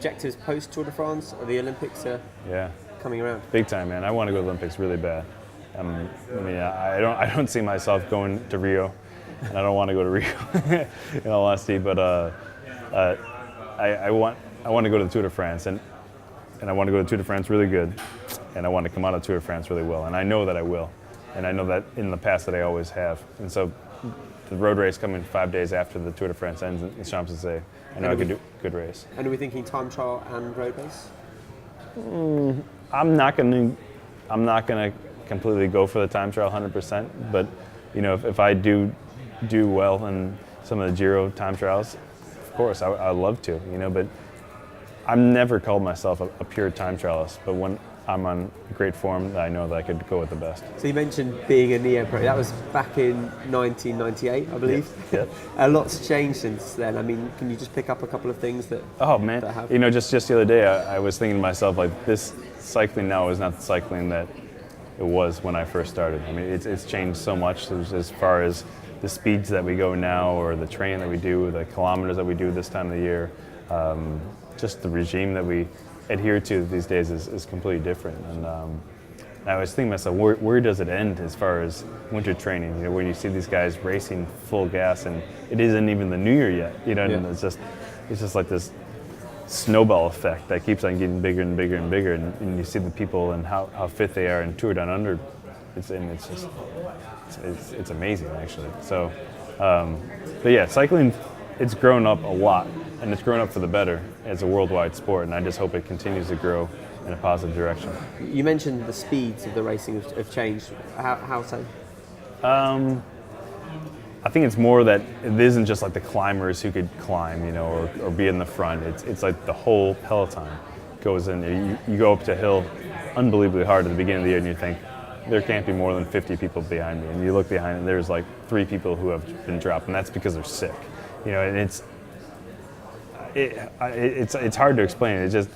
objectives post Tour de France, or the Olympics are coming around? Big time, man. I want to go to the Olympics really bad. I mean, I don't see myself going to Rio, and I don't want to go to Rio, in all honesty. But I want to go to the Tour de France, and I want to go to the Tour de France really good, and I want to come out of Tour de France really well, and I know that I will, and I know that in the past that I always have, and so the road race coming 5 days after the Tour de France ends in Champs-Élysées, I know I can do a good race. And are we thinking time trial and road race? I'm not gonna completely go for the time trial 100%, but you know, if I do well in some of the Giro time trials, of course I'd love to, you know. But I've never called myself a pure time trialist, but when I'm on great form, I know that I could go with the best. So you mentioned being a neo-pro. That was back in 1998, I believe. Yep. A lot's changed since then. I mean, can you just pick up a couple of things that? Oh man, you know, just the other day, I was thinking to myself, like, this cycling now is not the cycling that it was when I first started. I mean, it's changed so much as far as the speeds that we go now, or the training that we do, the kilometers that we do this time of the year. Just the regime that we adhere to these days is completely different. And I was thinking to myself, where does it end as far as winter training? You know, when you see these guys racing full gas, and it isn't even the new year yet. You know, and it's just like this snowball effect that keeps on getting bigger and bigger and bigger. And you see the people and how fit they are in Tour Down Under. It's amazing, actually. So, but yeah, cycling, it's grown up a lot, and it's grown up for the better as a worldwide sport, and I just hope it continues to grow in a positive direction. You mentioned the speeds of the racing have changed. How so? I think it's more that it isn't just like the climbers who could climb, you know, or be in the front. It's like the whole peloton goes in there. You go up to a hill unbelievably hard at the beginning of the year, and you think, there can't be more than 50 people behind me. And you look behind, and there's like 3 people who have been dropped, and that's because they're sick. You know, and it's hard to explain. It's just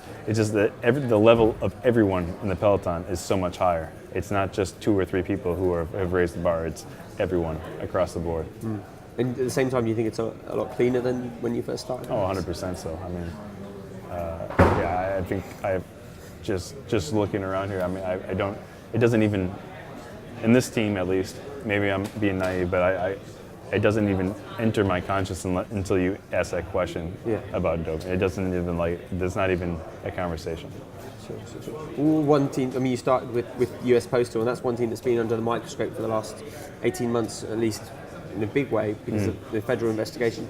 that the level of everyone in the peloton is so much higher. It's not just 2 or 3 people who have raised the bar. It's everyone across the board. And at the same time, do you think it's a lot cleaner than when you first started? Oh, 100% so. I mean, I think I've just looking around here. I mean, I don't. It doesn't even, in this team at least. Maybe I'm being naive, but it doesn't even enter my consciousness until you ask that question about doping. It doesn't even there's not even a conversation. Sure. One team, I mean, you started with US Postal, and that's one team that's been under the microscope for the last 18 months, at least in a big way, because of the federal investigation.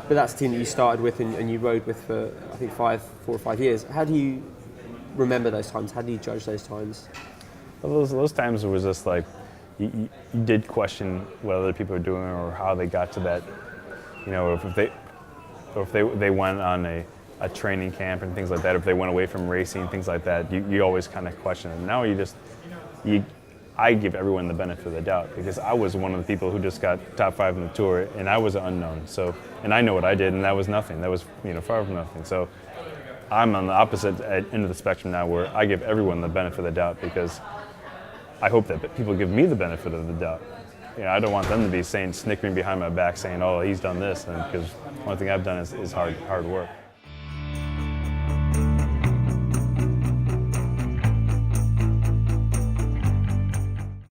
But that's a team that you started with and you rode with for, I think, 4 or 5 years. How do you remember those times? How do you judge those times? Well, those times it was just like, you did question what other people are doing or how they got to that, you know, if they went on a training camp and things like that, if they went away from racing, things like that, you always kind of question it. Now I give everyone the benefit of the doubt, because I was one of the people who just got top 5 in the Tour, and I was an unknown. So, and I know what I did, and that was nothing. That was, you know, far from nothing. So I'm on the opposite end of the spectrum now, where I give everyone the benefit of the doubt, because I hope that people give me the benefit of the doubt. You know, I don't want them to be snickering behind my back saying, oh, he's done this, and because one thing I've done is hard work.